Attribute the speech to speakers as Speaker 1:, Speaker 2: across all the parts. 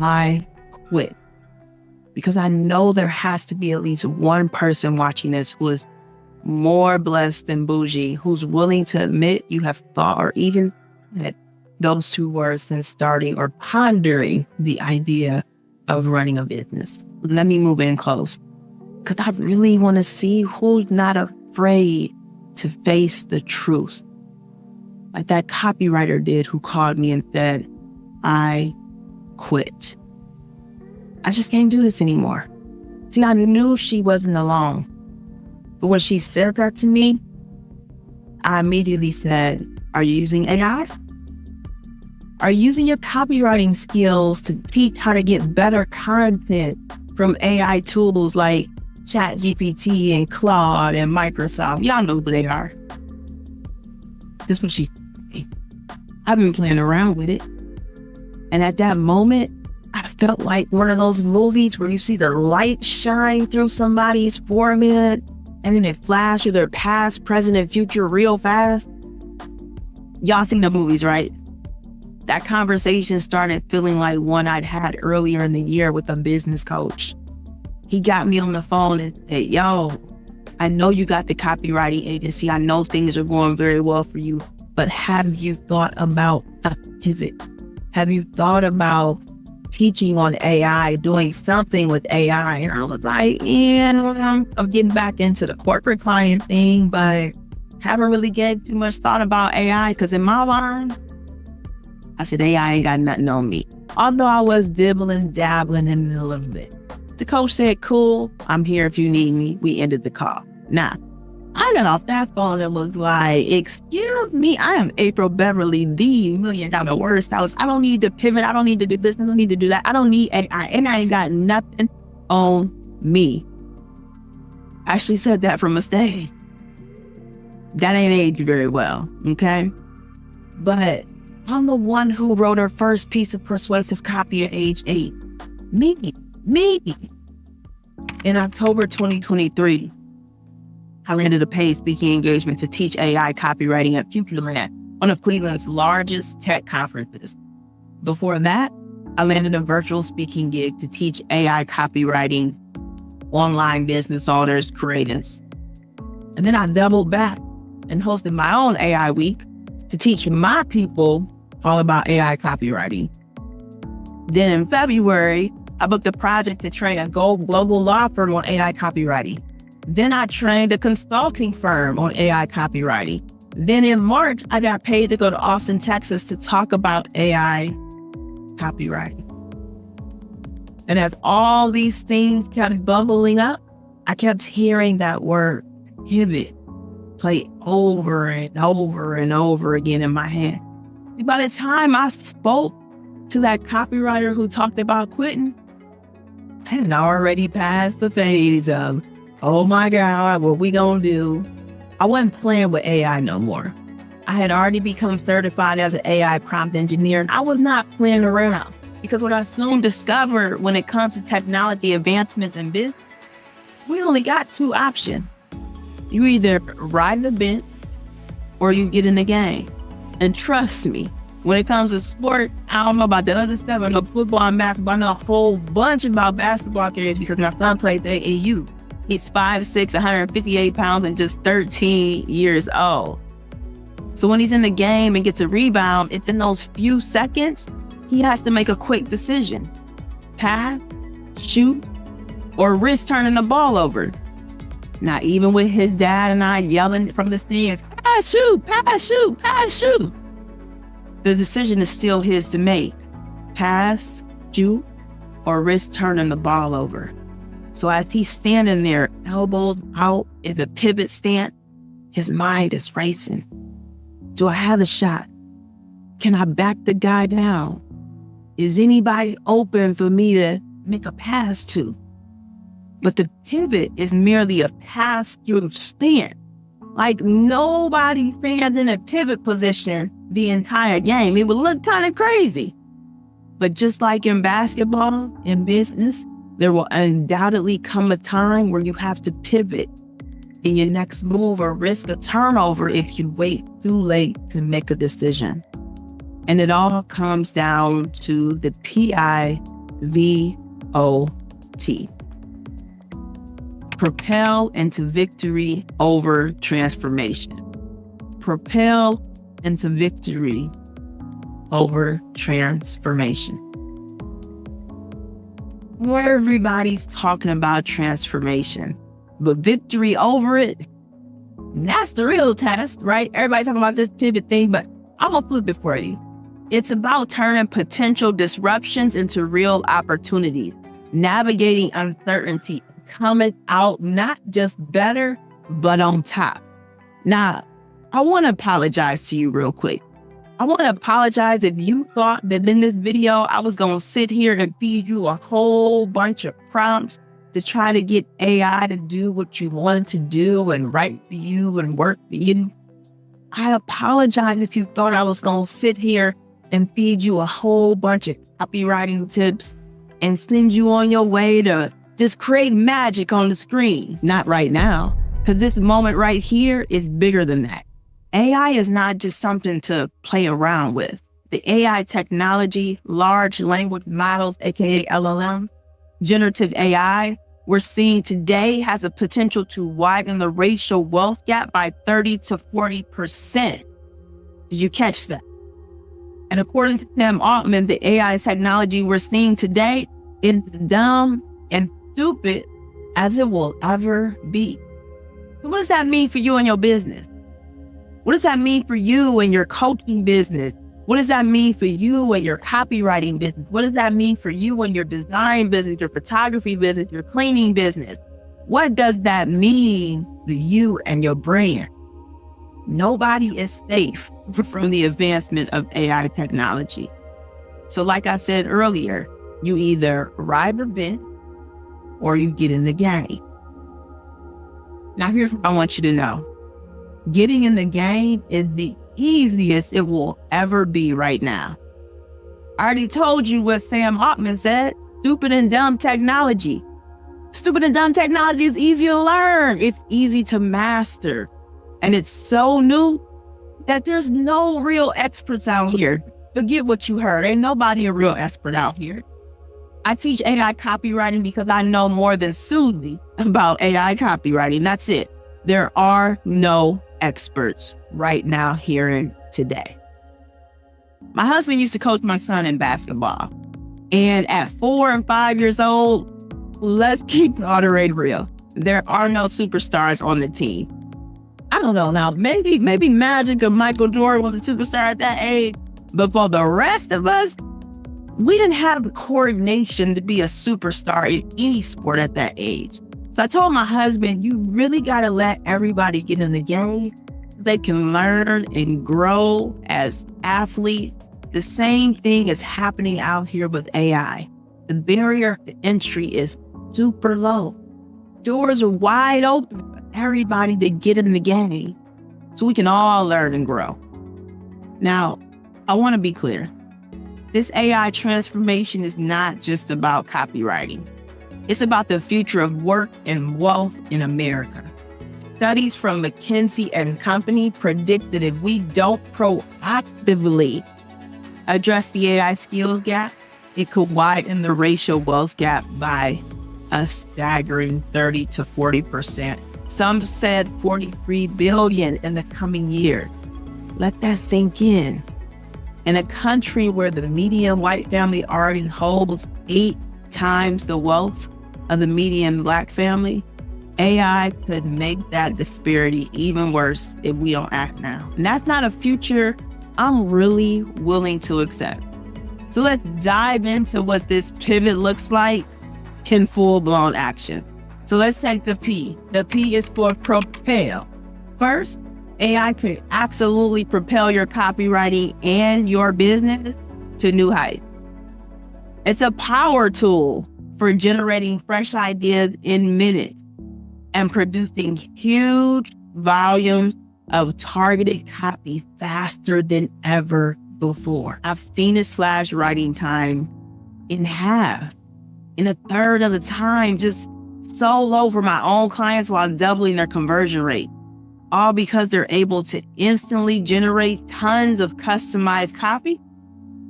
Speaker 1: I quit. Because I know there has to be at least one person watching this who is more blessed than bougie, who's willing to admit you have thought or even at those two words than starting or pondering the idea of running a business. Let me move in close, because I really want to see who's not afraid to face the truth. Like that copywriter did who called me and said, I quit. I just can't do this anymore. See, I knew she wasn't alone. But when she said that to me, I immediately said, are you using AI? Are you using your copywriting skills to teach how to get better content from AI tools like ChatGPT and Claude and Microsoft? Y'all know who they are. This is what she said. I've been playing around with it. And at that moment, I felt like one of those movies where you see the light shine through somebody's forehead and then it flashes their past, present, and future real fast. Y'all seen the movies, right? That conversation started feeling like one I'd had earlier in the year with a business coach. He got me on the phone and said, yo, I know you got the copywriting agency. I know things are going very well for you, but have you thought about a pivot? Have you thought about teaching on AI, doing something with AI? And I was like, yeah, I'm getting back into the corporate client thing, but haven't really given too much thought about AI, because in my mind, I said, AI ain't got nothing on me. Although I was dabbling in it a little bit. The coach said, cool, I'm here if you need me. We ended the call. Now, I got off that phone and was like, excuse me, I am Apryl Beverly, the $1 million WordStylist. I don't need to pivot. I don't need to do this. I don't need to do that. I don't need AI. And I ain't got nothing on me. I actually said that from a stage. That ain't aged very well, okay? But I'm the one who wrote her first piece of persuasive copy at age 8. Me. In October 2023, I landed a paid speaking engagement to teach AI copywriting at Futureland, one of Cleveland's largest tech conferences. Before that, I landed a virtual speaking gig to teach AI copywriting online business owners, creatives. And then I doubled back and hosted my own AI week to teach my people all about AI copywriting. Then in February, I booked a project to train a global law firm on AI copywriting. Then I trained a consulting firm on AI copywriting. Then in March, I got paid to go to Austin, Texas to talk about AI copywriting. And as all these things kept bubbling up, I kept hearing that word pivot play over and over and over again in my head. By the time I spoke to that copywriter who talked about quitting, I had already passed the phase of, oh my God, what we gonna do? I wasn't playing with AI no more. I had already become certified as an AI prompt engineer, and I was not playing around. Because what I soon discovered when it comes to technology advancements in business, we only got two options. You either ride the bench or you get in the game. And trust me, when it comes to sport, I don't know about the other stuff. I know football and basketball. I know a whole bunch about basketball games because my son plays at AAU. He's 5'6", 158 pounds, and just 13 years old. So when he's in the game and gets a rebound, it's in those few seconds, he has to make a quick decision. Pass, shoot, or risk turning the ball over. Now, even with his dad and I yelling from the stands, pass, shoot, pass, shoot, pass, shoot, the decision is still his to make. Pass, shoot, or risk turning the ball over. So as he's standing there, elbows out in the pivot stance, his mind is racing. Do I have a shot? Can I back the guy down? Is anybody open for me to make a pass to? But the pivot is merely a pass-through stance. Like nobody stands in a pivot position the entire game. It would look kind of crazy. But just like in basketball, in business, there will undoubtedly come a time where you have to pivot in your next move or risk a turnover if you wait too late to make a decision. And it all comes down to the PI Propel into victory over transformation. Propel into victory over transformation. Where everybody's talking about transformation, but victory over it, that's the real test, right? Everybody talking about this pivot thing, but I'm gonna flip it for you. It's about turning potential disruptions into real opportunities, navigating uncertainty, coming out not just better, but on top. Now, I want to apologize to you real quick. I want to apologize if you thought that in this video, I was going to sit here and feed you a whole bunch of prompts to try to get AI to do what you wanted to do and write for you and work for you. I apologize if you thought I was going to sit here and feed you a whole bunch of copywriting tips and send you on your way to just create magic on the screen. Not right now, because this moment right here is bigger than that. AI is not just something to play around with. The AI technology, large language models, aka LLM, generative AI, we're seeing today has a potential to widen the racial wealth gap by 30 to 40%. Did you catch that? And according to Sam Altman, the AI technology we're seeing today is dumb and stupid as it will ever be. So what does that mean for you and your business? What does that mean for you and your coaching business? What does that mean for you and your copywriting business? What does that mean for you and your design business, your photography business, your cleaning business? What does that mean for you and your brand? Nobody is safe from the advancement of AI technology. So like I said earlier, you either ride the bend or you get in the game. Now here's what I want you to know. Getting in the game is the easiest it will ever be right now. I already told you what Sam Altman said, stupid and dumb technology. Stupid and dumb technology is easy to learn. It's easy to master. And it's so new that there's no real experts out here. Forget what you heard. Ain't nobody a real expert out here. I teach AI copywriting because I know more than Susie about AI copywriting. That's it. There are no experts right now here and today. My husband used to coach my son in basketball. And at 4 and 5 years old, let's keep the auto rate real. There are no superstars on the team. I don't know now, maybe Magic or Michael Jordan was a superstar at that age. But for the rest of us, we didn't have the coordination to be a superstar in any sport at that age. So I told my husband, you really got to let everybody get in the game. They can learn and grow as athletes. The same thing is happening out here with AI. The barrier to entry is super low. Doors are wide open for everybody to get in the game so we can all learn and grow. Now, I want to be clear. This AI transformation is not just about copywriting. It's about the future of work and wealth in America. Studies from McKinsey and Company predict that if we don't proactively address the AI skills gap, it could widen the racial wealth gap by a staggering 30 to 40%. Some said 43 billion in the coming years. Let that sink in. In a country where the median white family already holds 8 times the wealth of the median Black family, AI could make that disparity even worse if we don't act now. And that's not a future I'm really willing to accept. So let's dive into what this pivot looks like in full-blown action. So let's take the P. The P is for propel. First, AI could absolutely propel your copywriting and your business to new heights. It's a power tool for generating fresh ideas in minutes and producing huge volumes of targeted copy faster than ever before. I've seen it slash writing time in half, in a third of the time, just so low for my own clients while doubling their conversion rate. All because they're able to instantly generate tons of customized copy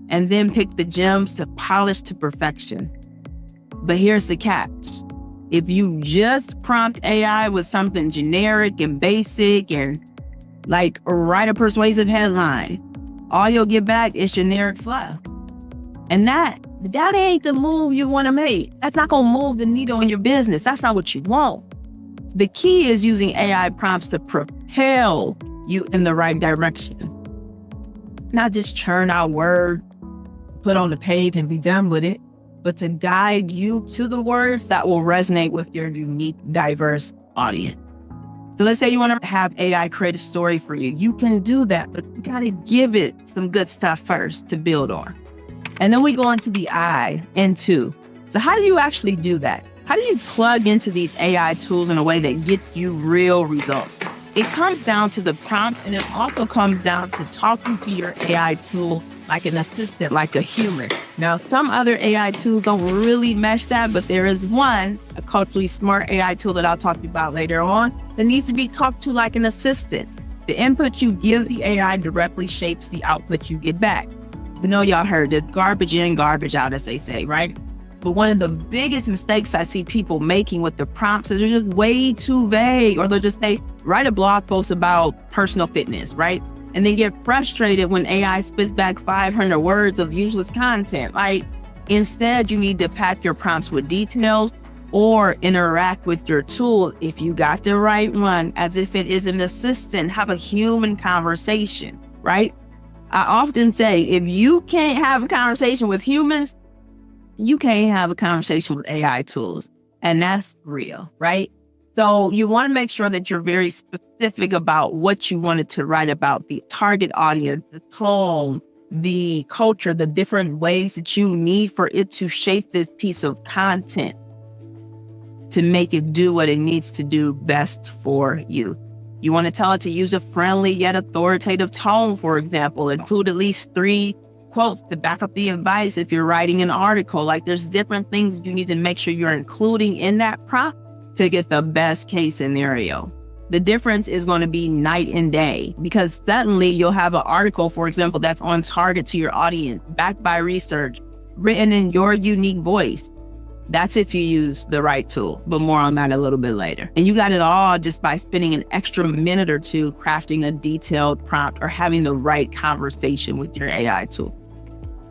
Speaker 1: and then pick the gems to polish to perfection. But here's the catch. If you just prompt AI with something generic and basic and like write a persuasive headline, all you'll get back is generic fluff. And that ain't the move you want to make. That's not going to move the needle in your business. That's not what you want. The key is using AI prompts to propel you in the right direction. Not just churn out word, put on the page and be done with it, but to guide you to the words that will resonate with your unique, diverse audience. So let's say you want to have AI create a story for you. You can do that, but you got to give it some good stuff first to build on. And then we go into the I and two. So how do you actually do that? How do you plug into these AI tools in a way that gets you real results? It comes down to the prompts, and it also comes down to talking to your AI tool like an assistant, like a human. Now, some other AI tools don't really mesh that, but there is one, a culturally smart AI tool that I'll talk to you about later on, that needs to be talked to like an assistant. The input you give the AI directly shapes the output you get back. I know y'all heard it, garbage in, garbage out, as they say, right? But one of the biggest mistakes I see people making with the prompts is they're just way too vague, or they'll just say, write a blog post about personal fitness, right? And then get frustrated when AI spits back 500 words of useless content. Like, instead, you need to pack your prompts with details or interact with your tool, if you got the right one, as if it is an assistant. Have a human conversation, right? I often say, if you can't have a conversation with humans, you can't have a conversation with AI tools. And that's real, right? So you want to make sure that you're very specific about what you wanted to write about, the target audience, the tone, the culture, the different ways that you need for it to shape this piece of content to make it do what it needs to do best for you. You want to tell it to use a friendly yet authoritative tone, for example. Include at least 3 quotes to back up the advice if you're writing an article. Like, there's different things you need to make sure you're including in that prompt to get the best case scenario. The difference is going to be night and day, because suddenly you'll have an article, for example, that's on target to your audience, backed by research, written in your unique voice. That's if you use the right tool, but more on that a little bit later. And you got it all just by spending an extra minute or two crafting a detailed prompt or having the right conversation with your AI tool.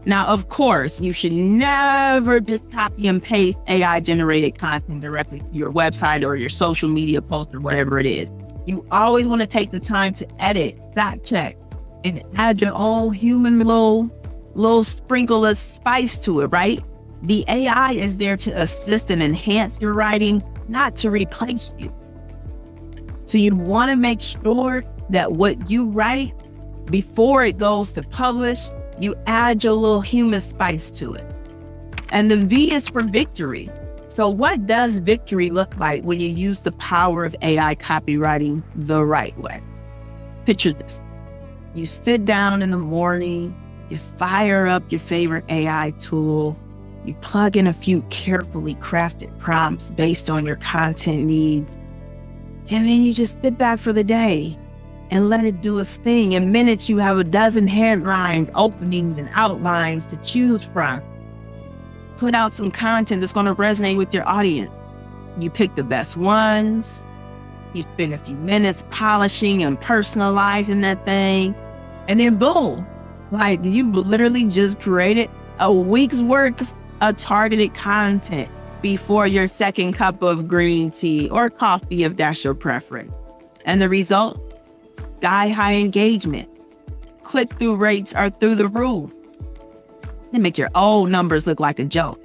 Speaker 1: Now, of course, you should never just copy and paste AI generated content directly to your website or your social media post or whatever it is. You always want to take the time to edit, fact check, and add your own human little sprinkle of spice to it, right? The AI is there to assist and enhance your writing, not to replace you. So you want to make sure that what you write, before it goes to publish, you add your little human spice to it. And the V is for victory. So what does victory look like when you use the power of AI copywriting the right way? Picture this. You sit down in the morning, you fire up your favorite AI tool, you plug in a few carefully crafted prompts based on your content needs, and then you just sit back for the day and let it do its thing. In minutes, you have a dozen headlines, openings, and outlines to choose from. Put out some content that's going to resonate with your audience. You pick the best ones. You spend a few minutes polishing and personalizing that thing. And then boom, like you literally just created a week's worth of targeted content before your second cup of green tea or coffee, if that's your preference. And the result? High engagement. Click-through rates are through the roof. They make your old numbers look like a joke.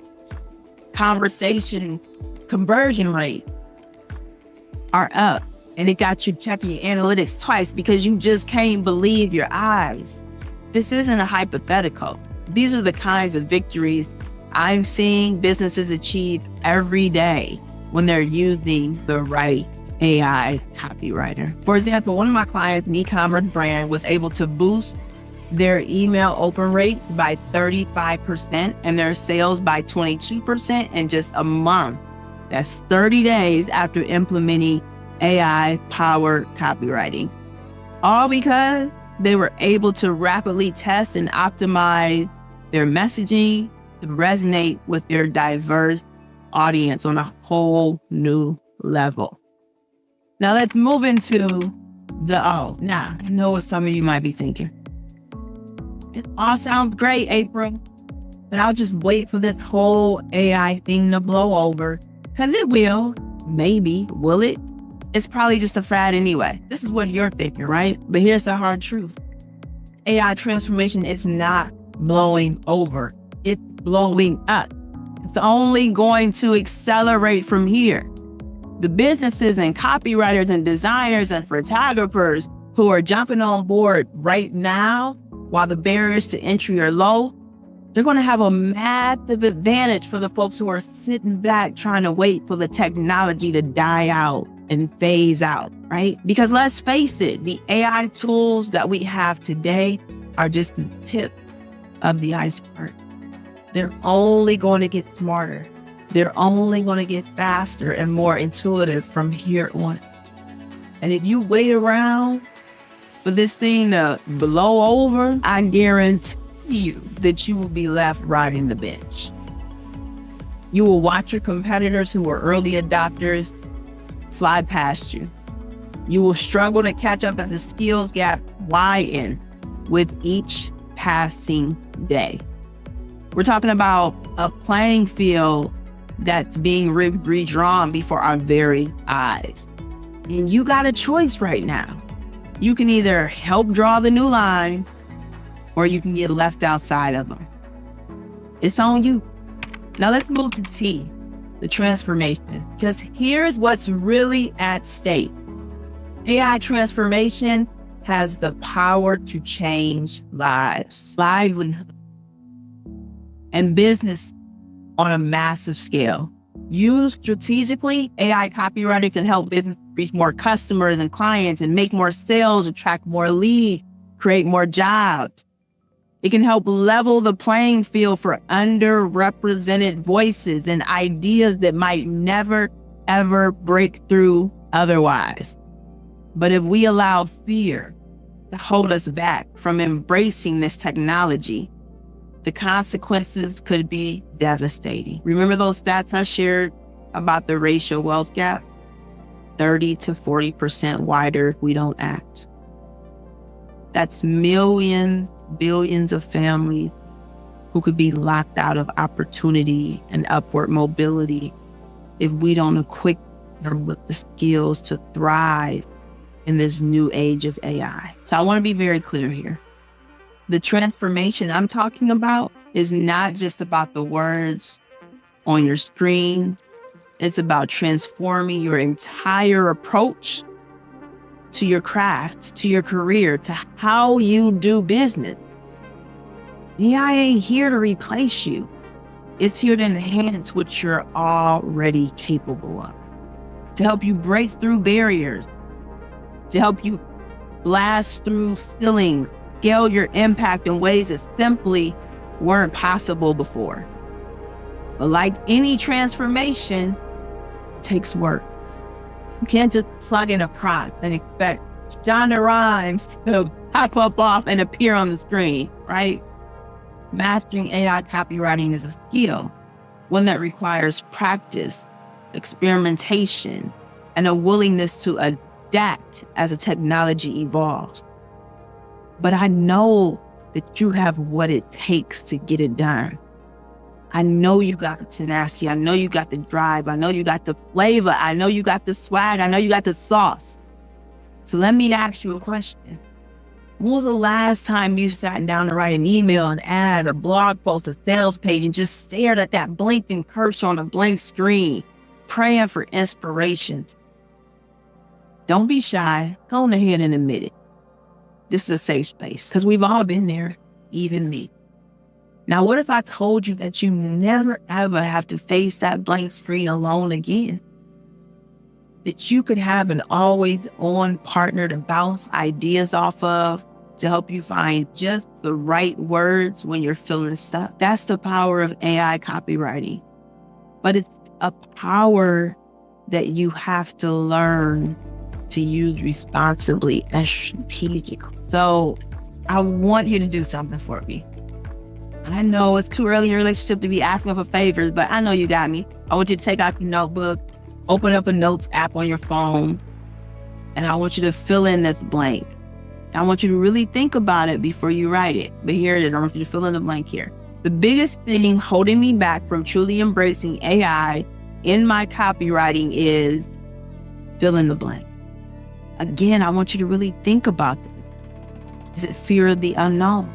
Speaker 1: Conversation conversion rate are up, and it got you checking your analytics twice because you just can't believe your eyes. This isn't a hypothetical. These are the kinds of victories I'm seeing businesses achieve every day when they're using the right AI copywriter. For example, one of my clients, an e-commerce brand, was able to boost their email open rate by 35% and their sales by 22% in just a month. That's 30 days after implementing AI-powered copywriting. All because they were able to rapidly test and optimize their messaging to resonate with their diverse audience on a whole new level. Now let's move into now I know what some of you might be thinking. It all sounds great, Apryl, but I'll just wait for this whole AI thing to blow over, because it will. Maybe. Will it? It's probably just a fad anyway. This is what you're thinking, right? But here's the hard truth. AI transformation is not blowing over. It's blowing up. It's only going to accelerate from here. The businesses and copywriters and designers and photographers who are jumping on board right now while the barriers to entry are low, they're going to have a massive advantage for the folks who are sitting back trying to wait for the technology to die out and phase out, right? Because let's face it, the AI tools that we have today are just the tip of the iceberg. They're only going to get smarter. They're only going to get faster and more intuitive from here on. And if you wait around for this thing to blow over, I guarantee you that you will be left riding the bench. You will watch your competitors who were early adopters fly past you. You will struggle to catch up as the skills gap widen with each passing day. We're talking about a playing field that's being redrawn before our very eyes. And you got a choice right now. You can either help draw the new lines, or you can get left outside of them. It's on you. Now let's move to T, the transformation, because here's what's really at stake. AI transformation has the power to change lives, livelihood, and business on a massive scale. Used strategically, AI copywriting can help business reach more customers and clients and make more sales, attract more leads, create more jobs. It can help level the playing field for underrepresented voices and ideas that might never, ever break through otherwise. But if we allow fear to hold us back from embracing this technology, the consequences could be devastating. Remember those stats I shared about the racial wealth gap? 30 to 40% wider if we don't act. That's millions, billions of families who could be locked out of opportunity and upward mobility if we don't equip them with the skills to thrive in this new age of AI. So I want to be very clear here. The transformation I'm talking about is not just about the words on your screen. It's about transforming your entire approach to your craft, to your career, to how you do business. AI ain't here to replace you. It's here to enhance what you're already capable of, to help you break through barriers, to help you blast through ceilings, scale your impact in ways that simply weren't possible before. But like any transformation, it takes work. You can't just plug in a prompt and expect genre rhymes to pop up off and appear on the screen, right? Mastering AI copywriting is a skill, one that requires practice, experimentation, and a willingness to adapt as the technology evolves. But I know that you have what it takes to get it done. I know you got the tenacity. I know you got the drive. I know you got the flavor. I know you got the swag. I know you got the sauce. So let me ask you a question. When was the last time you sat down to write an email, an ad, a blog post, a sales page, and just stared at that blinking cursor on a blank screen, praying for inspiration? Don't be shy. Go on ahead and admit it. This is a safe space because we've all been there, even me. Now, what if I told you that you never, ever have to face that blank screen alone again? That you could have an always-on partner to bounce ideas off of, to help you find just the right words when you're feeling stuck. That's the power of AI copywriting. But it's a power that you have to learn to use responsibly and strategically. So I want you to do something for me. I know it's too early in your relationship to be asking for favors, but I know you got me. I want you to take out your notebook, open up a notes app on your phone, and I want you to fill in this blank. I want you to really think about it before you write it. But here it is. I want you to fill in the blank here. The biggest thing holding me back from truly embracing AI in my copywriting is fill in the blank. Again, I want you to really think about this. Is it fear of the unknown?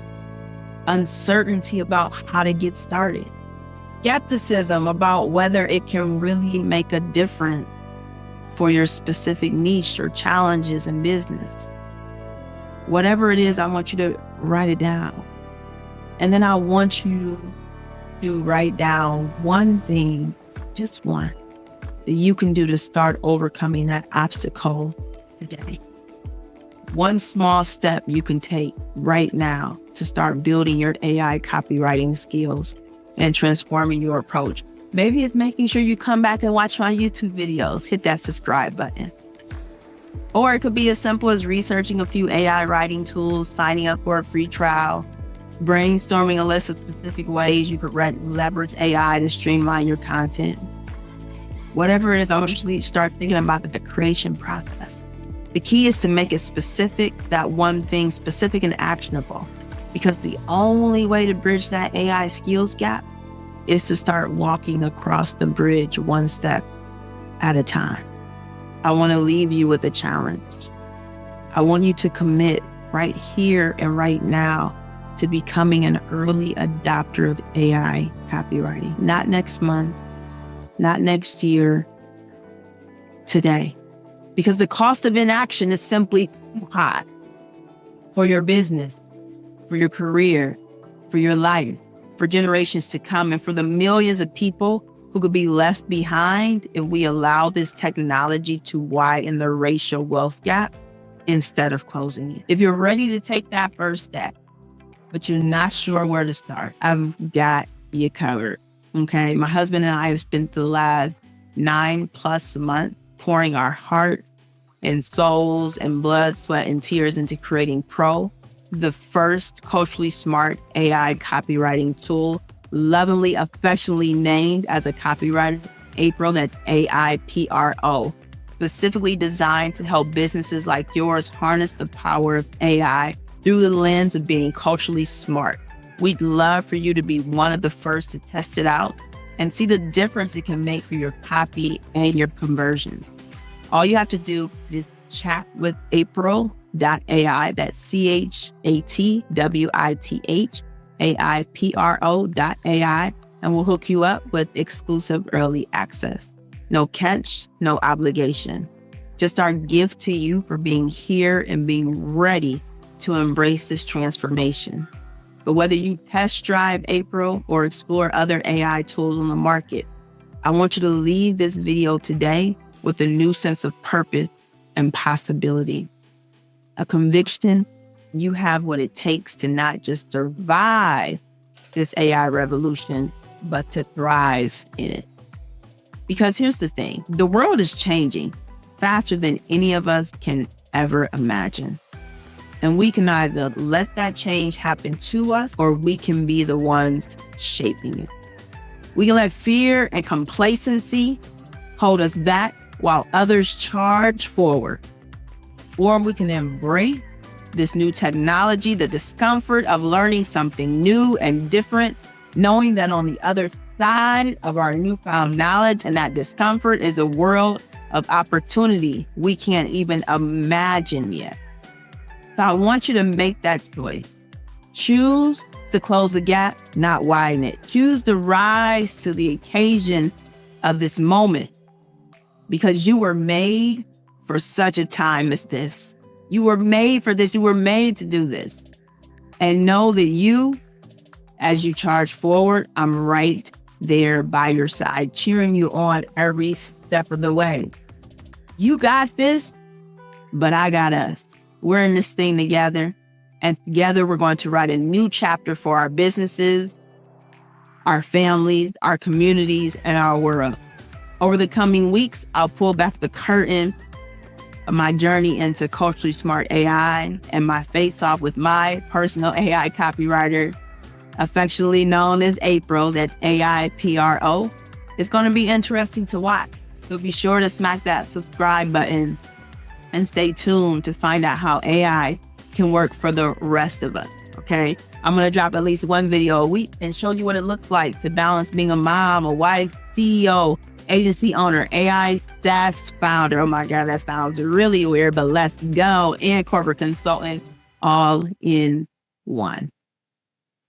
Speaker 1: Uncertainty about how to get started? Skepticism about whether it can really make a difference for your specific niche or challenges in business? Whatever it is, I want you to write it down. And then I want you to write down one thing, just one, that you can do to start overcoming that obstacle today. One small step you can take right now to start building your AI copywriting skills and transforming your approach. Maybe it's making sure you come back and watch my YouTube videos, hit that subscribe button. Or it could be as simple as researching a few AI writing tools, signing up for a free trial, brainstorming a list of specific ways you could leverage AI to streamline your content. Whatever it is, I want you to start thinking about the creation process. The key is to make it specific, that one thing specific and actionable, because the only way to bridge that AI skills gap is to start walking across the bridge one step at a time. I want to leave you with a challenge. I want you to commit right here and right now to becoming an early adopter of AI copywriting. Not next month, not next year, today. Because the cost of inaction is simply too high for your business, for your career, for your life, for generations to come, and for the millions of people who could be left behind if we allow this technology to widen the racial wealth gap instead of closing it. If you're ready to take that first step, but you're not sure where to start, I've got you covered, okay? My husband and I have spent the last 9+ months pouring our hearts and souls and blood, sweat, and tears into creating Pro, the first culturally smart AI copywriting tool, lovingly, affectionately named as a copywriter, Apryl, that's AIPRO, specifically designed to help businesses like yours harness the power of AI through the lens of being culturally smart. We'd love for you to be one of the first to test it out and see the difference it can make for your copy and your conversions. All you have to do is chat with Apryl.ai, that's ChatWithAIPRO.ai, and we'll hook you up with exclusive early access. No catch, no obligation. Just our gift to you for being here and being ready to embrace this transformation. But whether you test drive Apryl or explore other AI tools on the market, I want you to leave this video today with a new sense of purpose and possibility. A conviction you have what it takes to not just survive this AI revolution, but to thrive in it. Because here's the thing, the world is changing faster than any of us can ever imagine. And we can either let that change happen to us, or we can be the ones shaping it. We can let fear and complacency hold us back while others charge forward. Or we can embrace this new technology, the discomfort of learning something new and different, knowing that on the other side of our newfound knowledge and that discomfort is a world of opportunity we can't even imagine yet. So I want you to make that choice. Choose to close the gap, not widen it. Choose to rise to the occasion of this moment, because you were made for such a time as this. You were made for this. You were made to do this. And know that you, as you charge forward, I'm right there by your side, cheering you on every step of the way. You got this, but I got us. We're in this thing together, and together we're going to write a new chapter for our businesses, our families, our communities, and our world. Over the coming weeks, I'll pull back the curtain of my journey into culturally smart AI and my face off with my personal AI copywriter, affectionately known as Apryl, that's AIPRO. It's going to be interesting to watch. So be sure to smack that subscribe button and stay tuned to find out how AI can work for the rest of us, okay? I'm going to drop at least one video a week and show you what it looks like to balance being a mom, a wife, CEO, agency owner, AI SaaS founder. Oh my God, that sounds really weird, but let's go. And corporate consultant all in one.